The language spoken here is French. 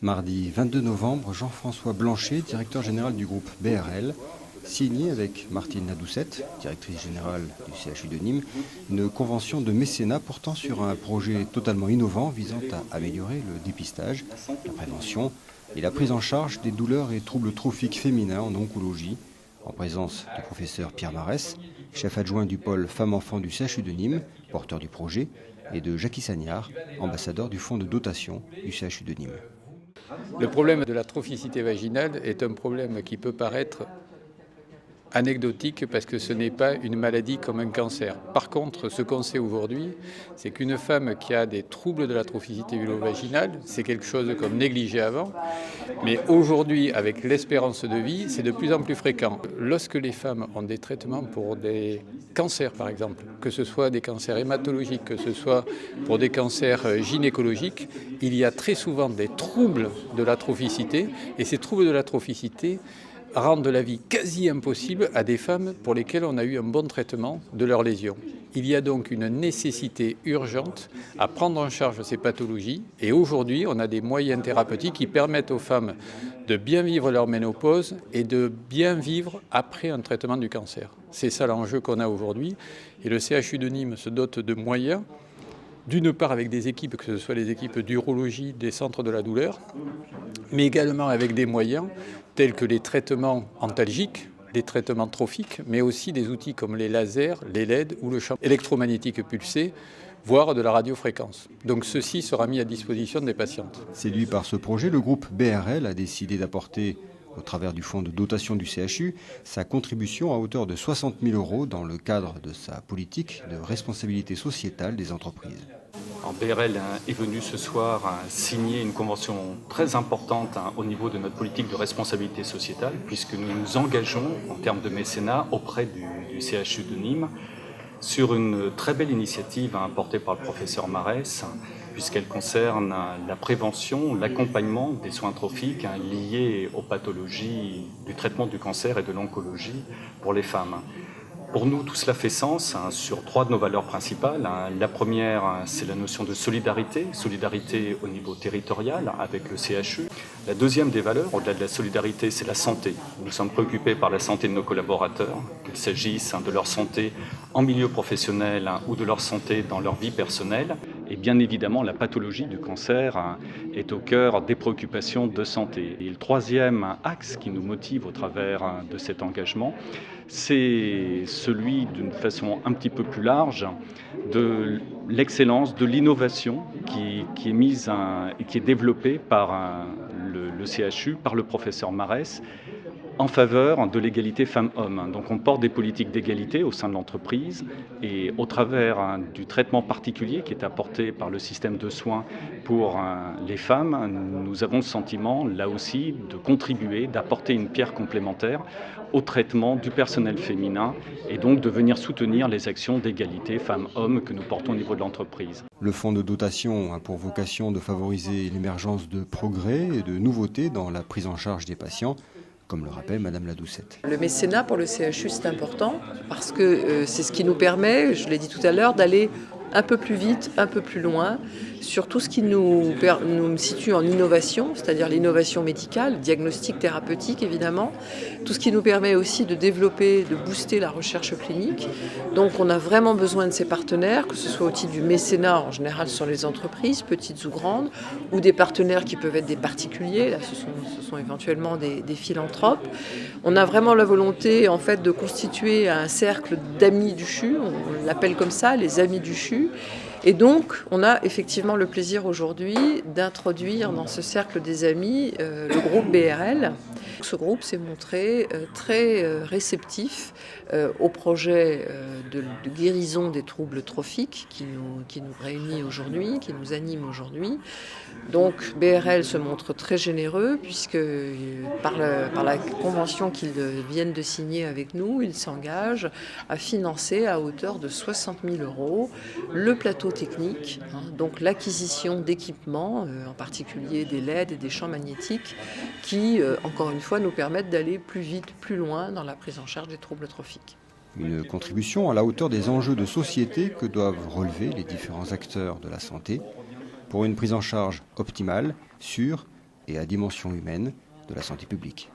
Mardi 22 novembre, Jean-François Blanchet, directeur général du groupe BRL, signé avec Martine Ladoucette, directrice générale du CHU de Nîmes, une convention de mécénat portant sur un projet totalement innovant visant à améliorer le dépistage, la prévention et la prise en charge des douleurs et troubles trophiques féminins en oncologie, en présence du professeur Pierre Marès, chef adjoint du pôle femmes-enfants du CHU de Nîmes, porteur du projet, et de Jackie Sagnard, ambassadeur du fonds de dotation du CHU de Nîmes. Le problème de la trophicité vaginale est un problème qui peut paraître anecdotique parce que ce n'est pas une maladie comme un cancer. Par contre, ce qu'on sait aujourd'hui, c'est qu'une femme qui a des troubles de la trophicité vulvo-vaginale, c'est quelque chose comme négligé avant. Mais aujourd'hui, avec l'espérance de vie, c'est de plus en plus fréquent. Lorsque les femmes ont des traitements pour des cancers, par exemple, que ce soit des cancers hématologiques, que ce soit pour des cancers gynécologiques, il y a très souvent des troubles de la trophicité. Et ces troubles de la trophicité rendent la vie quasi impossible à des femmes pour lesquelles on a eu un bon traitement de leurs lésions. Il y a donc une nécessité urgente à prendre en charge ces pathologies et aujourd'hui on a des moyens thérapeutiques qui permettent aux femmes de bien vivre leur ménopause et de bien vivre après un traitement du cancer. C'est ça l'enjeu qu'on a aujourd'hui et le CHU de Nîmes se dote de moyens, d'une part avec des équipes, que ce soit les équipes d'urologie, des centres de la douleur, mais également avec des moyens tels que les traitements antalgiques, les traitements trophiques, mais aussi des outils comme les lasers, les LED ou le champ électromagnétique pulsé, voire de la radiofréquence. Donc ceci sera mis à disposition des patientes. Séduit par ce projet, le groupe BRL a décidé d'apporter, au travers du fonds de dotation du CHU, sa contribution à hauteur de 60 000 € dans le cadre de sa politique de responsabilité sociétale des entreprises. BRL est venu ce soir signer une convention très importante au niveau de notre politique de responsabilité sociétale, puisque nous nous engageons en termes de mécénat auprès du CHU de Nîmes sur une très belle initiative portée par le professeur Marès, puisqu'elle concerne la prévention, l'accompagnement des soins trophiques liés aux pathologies du traitement du cancer et de l'oncologie pour les femmes. Pour nous, tout cela fait sens sur trois de nos valeurs principales. La première, c'est la notion de solidarité, solidarité au niveau territorial avec le CHU. La deuxième des valeurs, au-delà de la solidarité, c'est la santé. Nous sommes préoccupés par la santé de nos collaborateurs, qu'il s'agisse de leur santé en milieu professionnel ou de leur santé dans leur vie personnelle. Et bien évidemment, la pathologie du cancer est au cœur des préoccupations de santé. Et le troisième axe qui nous motive au travers de cet engagement, c'est celui, d'une façon un petit peu plus large, de l'excellence, de l'innovation qui est mise et qui est développée par le CHU, par le professeur Marès, en faveur de l'égalité femmes-hommes. Donc on porte des politiques d'égalité au sein de l'entreprise et au travers du traitement particulier qui est apporté par le système de soins pour les femmes, nous avons le sentiment là aussi de contribuer, d'apporter une pierre complémentaire au traitement du personnel féminin et donc de venir soutenir les actions d'égalité femmes-hommes que nous portons au niveau de l'entreprise. Le fonds de dotation a pour vocation de favoriser l'émergence de progrès et de nouveautés dans la prise en charge des patients, comme le rappelle Madame Ladoucette. Le mécénat pour le CHU, c'est important parce que c'est ce qui nous permet, je l'ai dit tout à l'heure, d'aller un peu plus vite, un peu plus loin, sur tout ce qui nous situe en innovation, c'est-à-dire l'innovation médicale, diagnostic thérapeutique évidemment, tout ce qui nous permet aussi de développer, de booster la recherche clinique. Donc on a vraiment besoin de ces partenaires, que ce soit au titre du mécénat en général sur les entreprises, petites ou grandes, ou des partenaires qui peuvent être des particuliers, là ce sont éventuellement des philanthropes. On a vraiment la volonté en fait de constituer un cercle d'amis du CHU, on l'appelle comme ça, les amis du CHU. Et donc, on a effectivement le plaisir aujourd'hui d'introduire dans ce cercle des amis le groupe BRL. Ce groupe s'est montré très réceptif au projet de guérison des troubles trophiques qui nous réunit aujourd'hui, qui nous anime aujourd'hui. Donc, BRL se montre très généreux puisque par la convention qu'ils viennent de signer avec nous, ils s'engagent à financer à hauteur de 60 000 € le plateau technique, donc l'acquisition d'équipements, en particulier des LED et des champs magnétiques, qui, encore une fois, nous permettent d'aller plus vite, plus loin dans la prise en charge des troubles trophiques. Une contribution à la hauteur des enjeux de société que doivent relever les différents acteurs de la santé pour une prise en charge optimale, sûre et à dimension humaine de la santé publique.